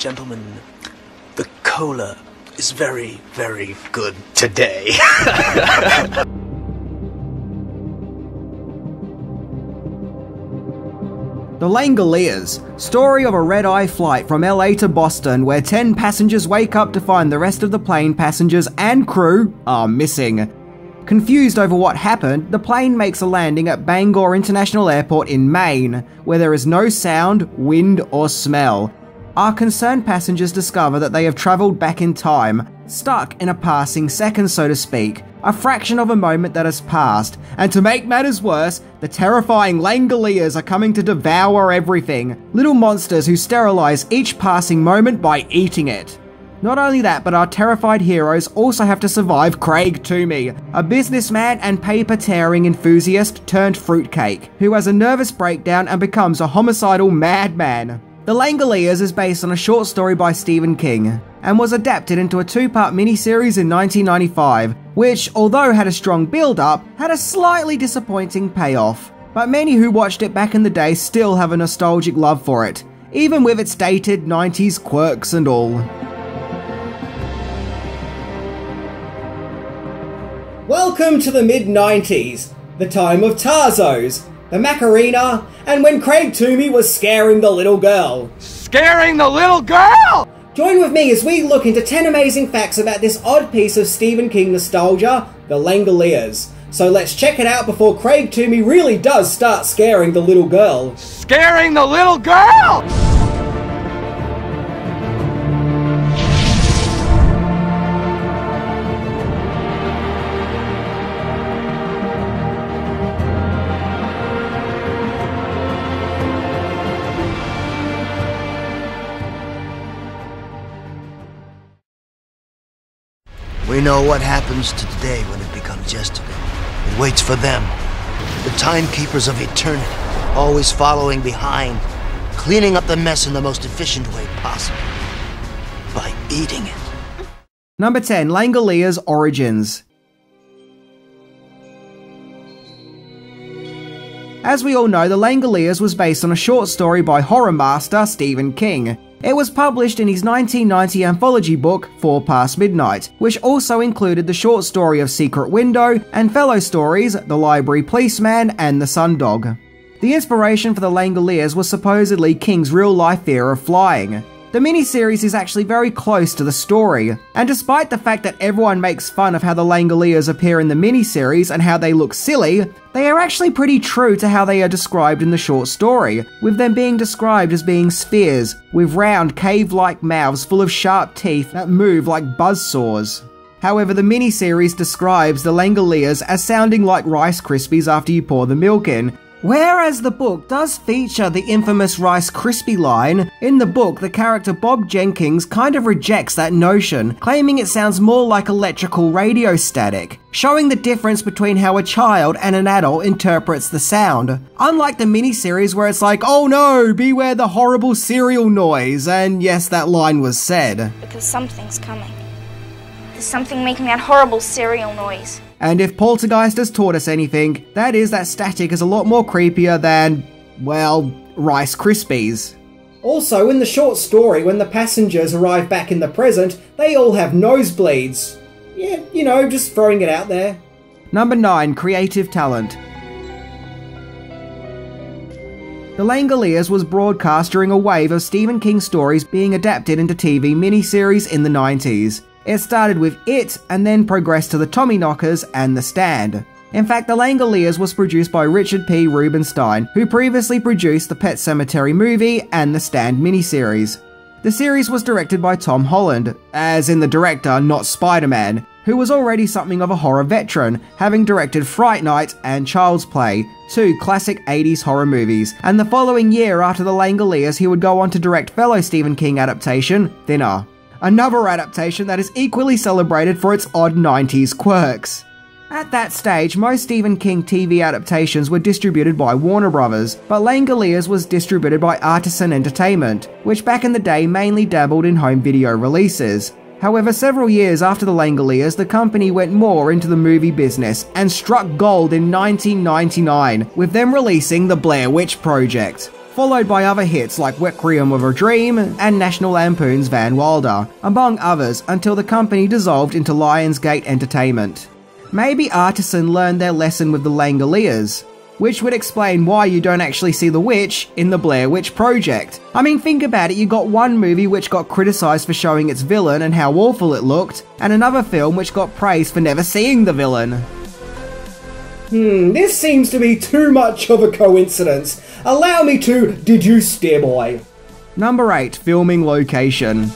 Gentlemen, the cola is very, very good today. The Langoliers, story of a red-eye flight from LA to Boston where 10 passengers wake up to find the rest of the plane passengers and crew are missing. Confused over what happened, the plane makes a landing at Bangor International Airport in Maine, where there is no sound, wind or smell. Our concerned passengers discover that they have travelled back in time, stuck in a passing second so to speak, a fraction of a moment that has passed, and to make matters worse, the terrifying Langoliers are coming to devour everything, little monsters who sterilise each passing moment by eating it. Not only that, but our terrified heroes also have to survive Craig Toomey, a businessman and paper-tearing enthusiast turned fruitcake, who has a nervous breakdown and becomes a homicidal madman. The Langoliers is based on a short story by Stephen King, and was adapted into a 2-part miniseries in 1995, which, although had a strong build-up, had a slightly disappointing payoff. But many who watched it back in the day still have a nostalgic love for it, even with its dated 90s quirks and all. Welcome to the mid-90s, the time of Tarzos, the Macarena, and when Craig Toomey was scaring the little girl. Scaring the little girl?! Join with me as we look into 10 amazing facts about this odd piece of Stephen King nostalgia, the Langoliers. So let's check it out before Craig Toomey really does start scaring the little girl. Scaring the little girl?! We know what happens to today when it becomes yesterday. It waits for them, the timekeepers of eternity, always following behind, cleaning up the mess in the most efficient way possible, by eating it. Number 10. Langoliers Origins. As we all know, The Langoliers was based on a short story by horror master Stephen King. It was published in his 1990 anthology book, 4 Past Midnight, which also included the short story of Secret Window and fellow stories The Library Policeman and The Sundog. The inspiration for The Langoliers was supposedly King's real-life fear of flying. The miniseries is actually very close to the story, and despite the fact that everyone makes fun of how the Langoliers appear in the miniseries and how they look silly, they are actually pretty true to how they are described in the short story, with them being described as being spheres, with round, cave-like mouths full of sharp teeth that move like buzzsaws. However, the miniseries describes the Langoliers as sounding like Rice Krispies after you pour the milk in, whereas the book does feature the infamous Rice Krispie line. In the book, the character Bob Jenkins kind of rejects that notion, claiming it sounds more like electrical radio static, showing the difference between how a child and an adult interprets the sound. Unlike the miniseries where it's like, oh no, beware the horrible cereal noise, and yes, that line was said. Because something's coming. There's something making that horrible cereal noise. And if Poltergeist has taught us anything, that is that static is a lot more creepier than, well, Rice Krispies. Also, in the short story, when the passengers arrive back in the present, they all have nosebleeds. Yeah, you know, just throwing it out there. Number 9. Creative talent. The Langoliers was broadcast during a wave of Stephen King stories being adapted into TV miniseries in the 90s. It started with It, and then progressed to the Tommyknockers and The Stand. In fact, The Langoliers was produced by Richard P. Rubenstein, who previously produced the Pet Sematary movie and The Stand miniseries. The series was directed by Tom Holland, as in the director, not Spider-Man, who was already something of a horror veteran, having directed Fright Night and Child's Play, 2 classic 80s horror movies, and the following year after The Langoliers he would go on to direct fellow Stephen King adaptation, Thinner. Another adaptation that is equally celebrated for its odd 90s quirks. At that stage, most Stephen King TV adaptations were distributed by Warner Brothers, but Langoliers was distributed by Artisan Entertainment, which back in the day mainly dabbled in home video releases. However, several years after The Langoliers, the company went more into the movie business and struck gold in 1999, with them releasing The Blair Witch Project. followed by other hits like Requiem of a Dream and National Lampoon's Van Wilder, among others, until the company dissolved into Lionsgate Entertainment. Maybe Artisan learned their lesson with the Langoliers, which would explain why you don't actually see the witch in the Blair Witch Project. I mean, think about it, you got one movie which got criticised for showing its villain and how awful it looked, and another film which got praised for never seeing the villain. This seems to be too much of a coincidence. Allow me to deduce, dear boy. Number 8. Filming location.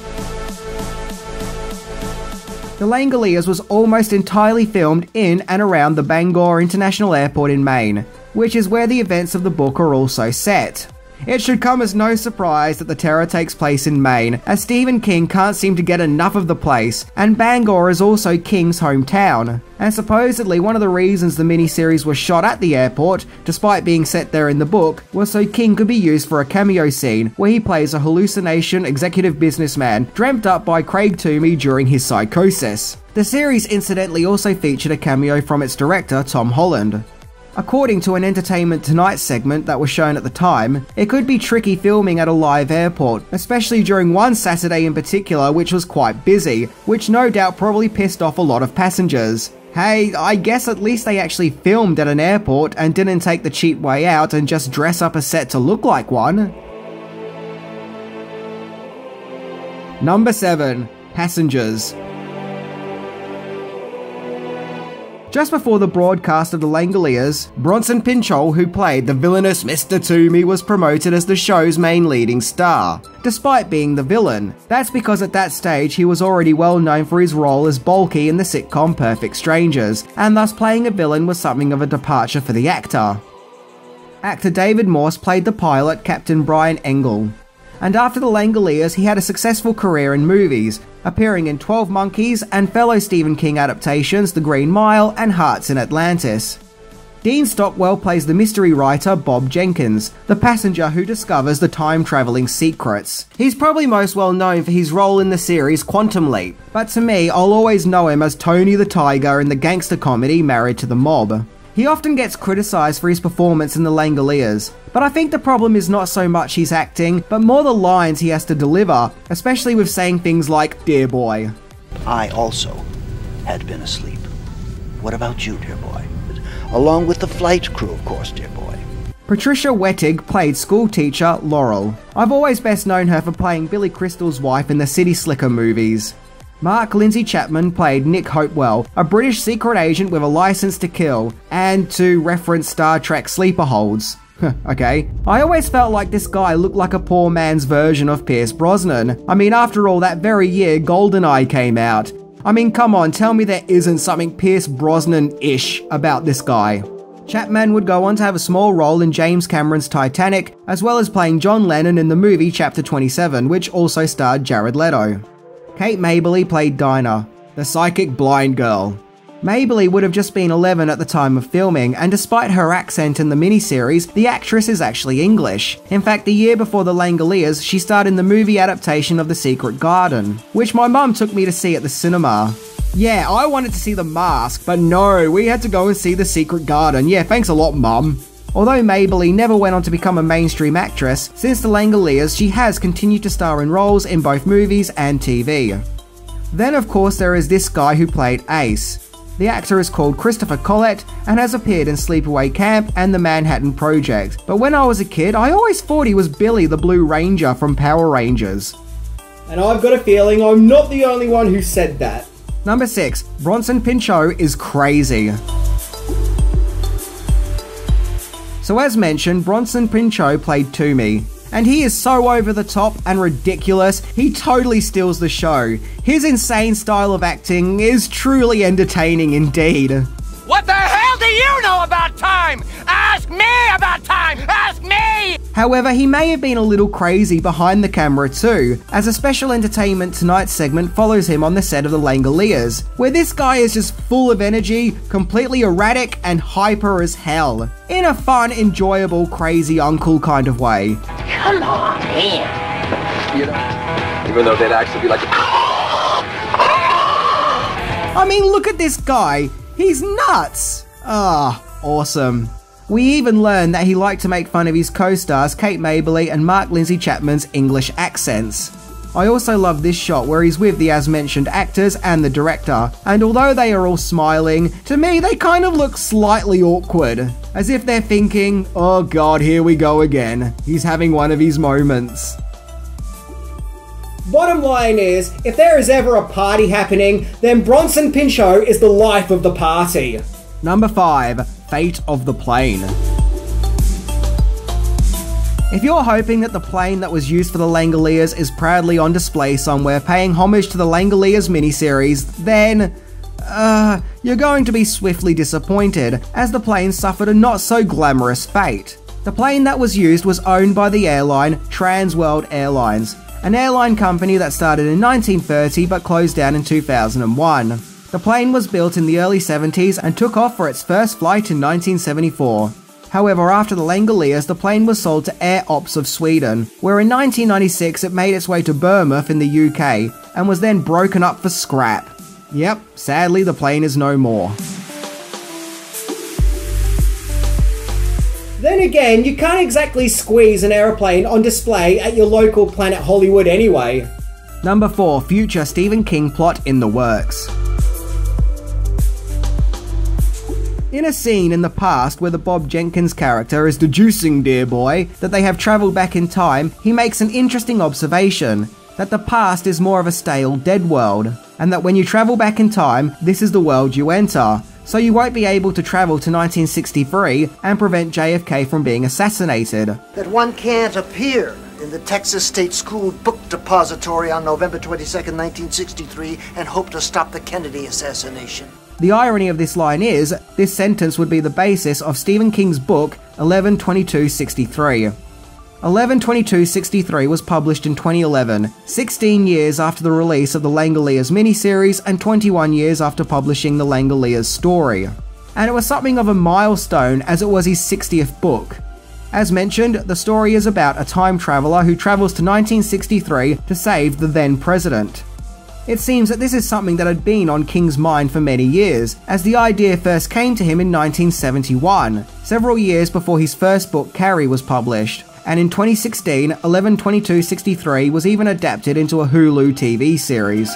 The Langoliers was almost entirely filmed in and around the Bangor International Airport in Maine, which is where the events of the book are also set. It should come as no surprise that the terror takes place in Maine, as Stephen King can't seem to get enough of the place, and Bangor is also King's hometown. And supposedly one of the reasons the miniseries was shot at the airport, despite being set there in the book, was so King could be used for a cameo scene where he plays a hallucination executive businessman dreamt up by Craig Toomey during his psychosis. The series incidentally also featured a cameo from its director, Tom Holland. According to an Entertainment Tonight segment that was shown at the time, it could be tricky filming at a live airport, especially during one Saturday in particular which was quite busy, which no doubt probably pissed off a lot of passengers. Hey, I guess at least they actually filmed at an airport and didn't take the cheap way out and just dress up a set to look like one. Number 7. Passengers. Just before the broadcast of the Langoliers, Bronson Pinchot, who played the villainous Mr. Toomey, was promoted as the show's main leading star, despite being the villain. That's because at that stage he was already well known for his role as Bulky in the sitcom Perfect Strangers, and thus playing a villain was something of a departure for the actor. Actor David Morse played the pilot Captain Brian Engel. And after the Langoliers, he had a successful career in movies, appearing in 12 Monkeys and fellow Stephen King adaptations The Green Mile and Hearts in Atlantis. Dean Stockwell plays the mystery writer Bob Jenkins, the passenger who discovers the time-travelling secrets. He's probably most well known for his role in the series Quantum Leap, but to me, I'll always know him as Tony the Tiger in the gangster comedy Married to the Mob. He often gets criticised for his performance in the Langoliers, but I think the problem is not so much his acting, but more the lines he has to deliver, especially with saying things like, "Dear boy." I also had been asleep. What about you, dear boy? Along with the flight crew, of course, dear boy. Patricia Wettig played schoolteacher Laurel. I've always best known her for playing Billy Crystal's wife in the City Slicker movies. Mark Lindsay Chapman played Nick Hopewell, a British secret agent with a license to kill, and to reference Star Trek sleeper holds. Okay. I always felt like this guy looked like a poor man's version of Pierce Brosnan. I mean, after all, that very year GoldenEye came out. I mean, come on, tell me there isn't something Pierce Brosnan-ish about this guy. Chapman would go on to have a small role in James Cameron's Titanic, as well as playing John Lennon in the movie Chapter 27, which also starred Jared Leto. Kate Maberly played Dinah, the psychic blind girl. Maberly would have just been 11 at the time of filming, and despite her accent in the miniseries, the actress is actually English. In fact, the year before the Langoliers, she starred in the movie adaptation of The Secret Garden, which my mum took me to see at the cinema. Yeah, I wanted to see The Mask, but no, we had to go and see The Secret Garden. Yeah, thanks a lot, Mum. Although Maberly never went on to become a mainstream actress, since the Langoliers she has continued to star in roles in both movies and TV. Then of course there is this guy who played Ace. The actor is called Christopher Collett and has appeared in Sleepaway Camp and The Manhattan Project, but when I was a kid I always thought he was Billy the Blue Ranger from Power Rangers. And I've got a feeling I'm not the only one who said that. Number 6. Bronson Pinchot is crazy. So as mentioned, Bronson Pinchot played Toomey, and he is so over the top and ridiculous, he totally steals the show. His insane style of acting is truly entertaining indeed. What the hell do you know about time? Ask me about time! Ask me! However, he may have been a little crazy behind the camera too, as a special Entertainment Tonight segment follows him on the set of the Langoliers, where this guy is just full of energy, completely erratic, and hyper as hell. In a fun, enjoyable, crazy uncle kind of way. Come on, man. You know, even though they'd actually be like... I mean, look at this guy. He's nuts! Ah, awesome. We even learn that he liked to make fun of his co-stars Kate Maberly and Mark Lindsay Chapman's English accents. I also love this shot where he's with the as-mentioned actors and the director, and although they are all smiling, to me they kind of look slightly awkward, as if they're thinking, oh god, here we go again, he's having one of his moments. Bottom line is, if there is ever a party happening, then Bronson Pinchot is the life of the party. Number 5. Fate of the Plane. If you're hoping that the plane that was used for the Langoliers is proudly on display somewhere paying homage to the Langoliers miniseries, then you're going to be swiftly disappointed, as the plane suffered a not so glamorous fate. The plane that was used was owned by the airline Trans World Airlines, an airline company that started in 1930 but closed down in 2001. The plane was built in the early 70s and took off for its first flight in 1974. However, after the Langoliers, the plane was sold to Air Ops of Sweden, where in 1996 it made its way to Bournemouth in the UK, and was then broken up for scrap. Yep, sadly the plane is no more. Then again, you can't exactly squeeze an aeroplane on display at your local Planet Hollywood anyway. Number 4. Future Stephen King plot in the works. In a scene in the past where the Bob Jenkins character is deducing, dear boy, that they have travelled back in time, he makes an interesting observation, that the past is more of a stale, dead world, and that when you travel back in time, this is the world you enter, so you won't be able to travel to 1963 and prevent JFK from being assassinated. That one can't appear in the Texas State School Book Depository on November 22nd, 1963, and hope to stop the Kennedy assassination. The irony of this line is, this sentence would be the basis of Stephen King's book 11/22/63. 11/22/63 was published in 2011, 16 years after the release of the Langoliers miniseries and 21 years after publishing the Langoliers story. And it was something of a milestone as it was his 60th book. As mentioned, the story is about a time traveller who travels to 1963 to save the then president. It seems that this is something that had been on King's mind for many years, as the idea first came to him in 1971, several years before his first book Carrie was published, and in 2016, 11/22/63 was even adapted into a Hulu TV series.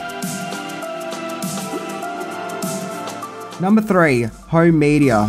Number 3. Home media.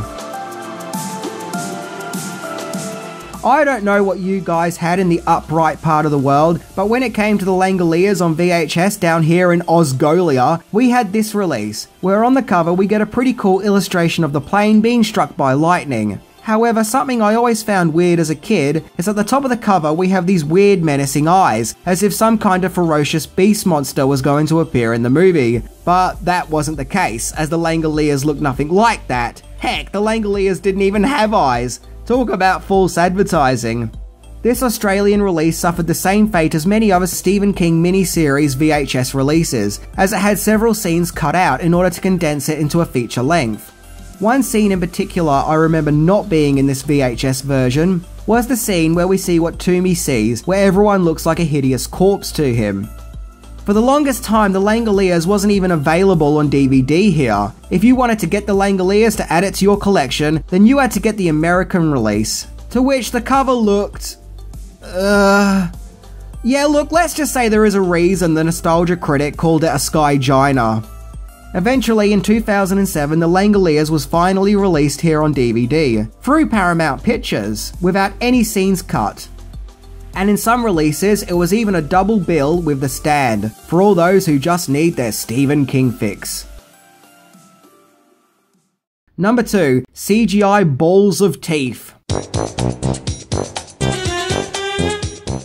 I don't know what you guys had in the upright part of the world, but when it came to the Langoliers on VHS down here in Osgolia, we had this release, where on the cover we get a pretty cool illustration of the plane being struck by lightning. However, something I always found weird as a kid is at the top of the cover we have these weird menacing eyes, as if some kind of ferocious beast monster was going to appear in the movie. But that wasn't the case, as the Langoliers look nothing like that. Heck, the Langoliers didn't even have eyes. Talk about false advertising. This Australian release suffered the same fate as many other Stephen King miniseries VHS releases, as it had several scenes cut out in order to condense it into a feature length. One scene in particular I remember not being in this VHS version was the scene where we see what Toomey sees, where everyone looks like a hideous corpse to him. For the longest time, the Langoliers wasn't even available on DVD here. If you wanted to get the Langoliers to add it to your collection, then you had to get the American release, to which the cover looked... Yeah, look, let's just say there is a reason the Nostalgia Critic called it a Skygina. Eventually, in 2007, the Langoliers was finally released here on DVD, through Paramount Pictures, without any scenes cut. And in some releases, it was even a double bill with The Stand, for all those who just need their Stephen King fix. Number 2. CGI Balls of Teeth.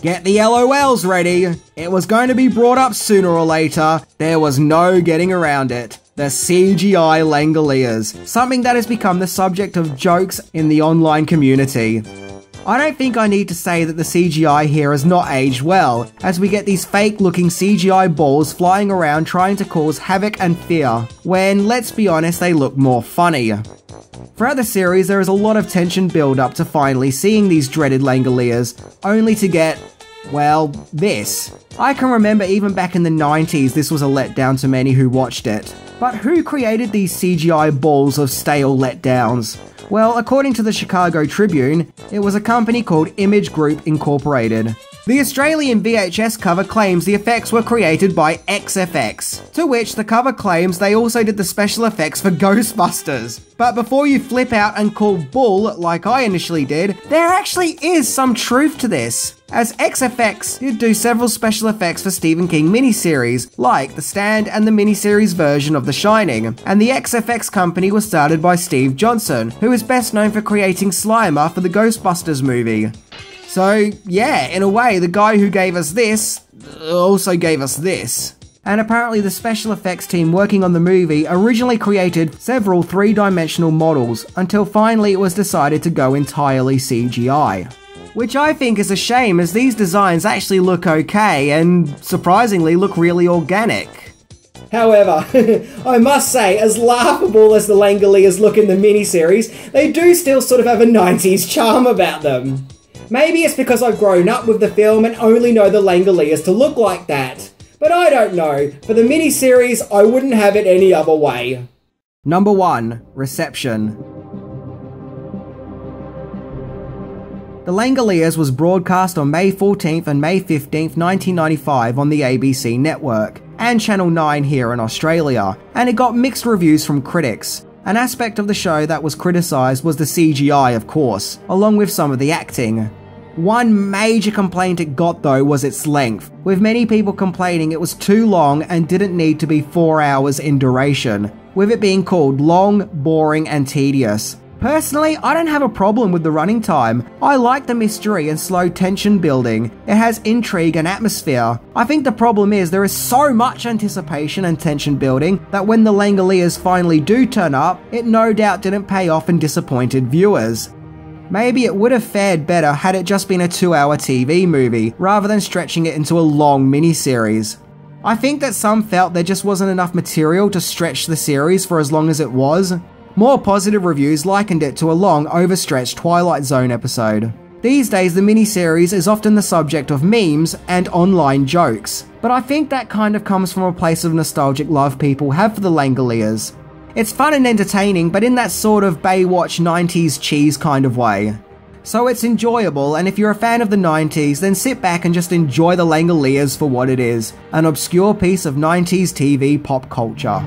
Get the LOLs ready. It was going to be brought up sooner or later. There was no getting around it. The CGI Langoliers, something that has become the subject of jokes in the online community. I don't think I need to say that the CGI here has not aged well, as we get these fake looking CGI balls flying around trying to cause havoc and fear, when, let's be honest, they look more funny. Throughout the series there is a lot of tension build up to finally seeing these dreaded Langoliers, only to get, well, this. I can remember even back in the 90s this was a letdown to many who watched it. But who created these CGI balls of stale letdowns? Well, according to the Chicago Tribune, it was a company called Image Group Incorporated. The Australian VHS cover claims the effects were created by XFX, to which the cover claims they also did the special effects for Ghostbusters. But before you flip out and call bull like I initially did, there actually is some truth to this, as XFX did do several special effects for Stephen King miniseries, like The Stand and the miniseries version of The Shining, and the XFX company was started by Steve Johnson, who is best known for creating Slimer for the Ghostbusters movie. So yeah, in a way, the guy who gave us this also gave us this. And apparently the special effects team working on the movie originally created several three-dimensional models until finally it was decided to go entirely CGI. Which I think is a shame, as these designs actually look okay and surprisingly look really organic. However, I must say, as laughable as the Langoliers look in the miniseries, they do still sort of have a 90s charm about them. Maybe it's because I've grown up with the film and only know the Langoliers to look like that. But I don't know. For the miniseries, I wouldn't have it any other way. Number 1. Reception. The Langoliers was broadcast on May 14th and May 15th, 1995 on the ABC network, and Channel 9 here in Australia, and it got mixed reviews from critics. An aspect of the show that was criticised was the CGI, of course, along with some of the acting. One major complaint it got though was its length, with many people complaining it was too long and didn't need to be 4 hours in duration, with it being called long, boring and tedious. Personally, I don't have a problem with the running time. I like the mystery and slow tension building. It has intrigue and atmosphere. I think the problem is there is so much anticipation and tension building that when the Langoliers finally do turn up, it no doubt didn't pay off and disappointed viewers. Maybe it would have fared better had it just been a 2-hour TV movie, rather than stretching it into a long miniseries. I think that some felt there just wasn't enough material to stretch the series for as long as it was. More positive reviews likened it to a long, overstretched Twilight Zone episode. These days, the miniseries is often the subject of memes and online jokes, but I think that kind of comes from a place of nostalgic love people have for the Langoliers. It's fun and entertaining, but in that sort of Baywatch 90s cheese kind of way. So it's enjoyable, and if you're a fan of the 90s, then sit back and just enjoy the Langoliers for what it is, an obscure piece of 90s TV pop culture.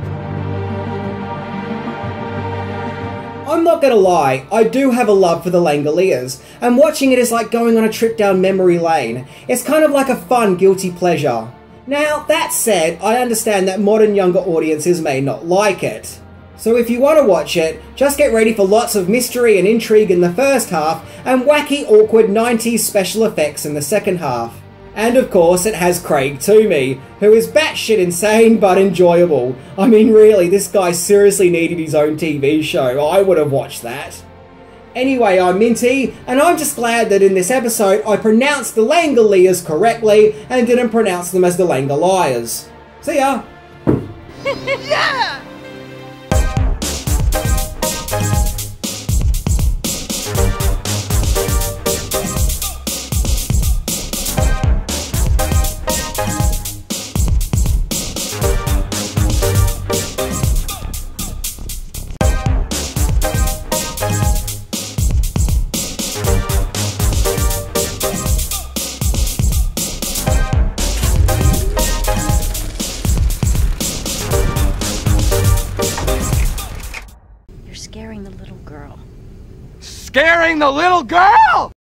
I'm not gonna lie, I do have a love for the Langoliers, and watching it is like going on a trip down memory lane. It's kind of like a fun, guilty pleasure. Now, that said, I understand that modern younger audiences may not like it. So if you want to watch it, just get ready for lots of mystery and intrigue in the first half, and wacky, awkward 90s special effects in the second half. And of course, it has Craig Toomey, who is batshit insane but enjoyable. I mean, really, this guy seriously needed his own TV show. I would have watched that. Anyway, I'm Minty, and I'm just glad that in this episode I pronounced the Langoliers correctly and didn't pronounce them as the Langoliers. See ya! Yeah! Scaring the little girl?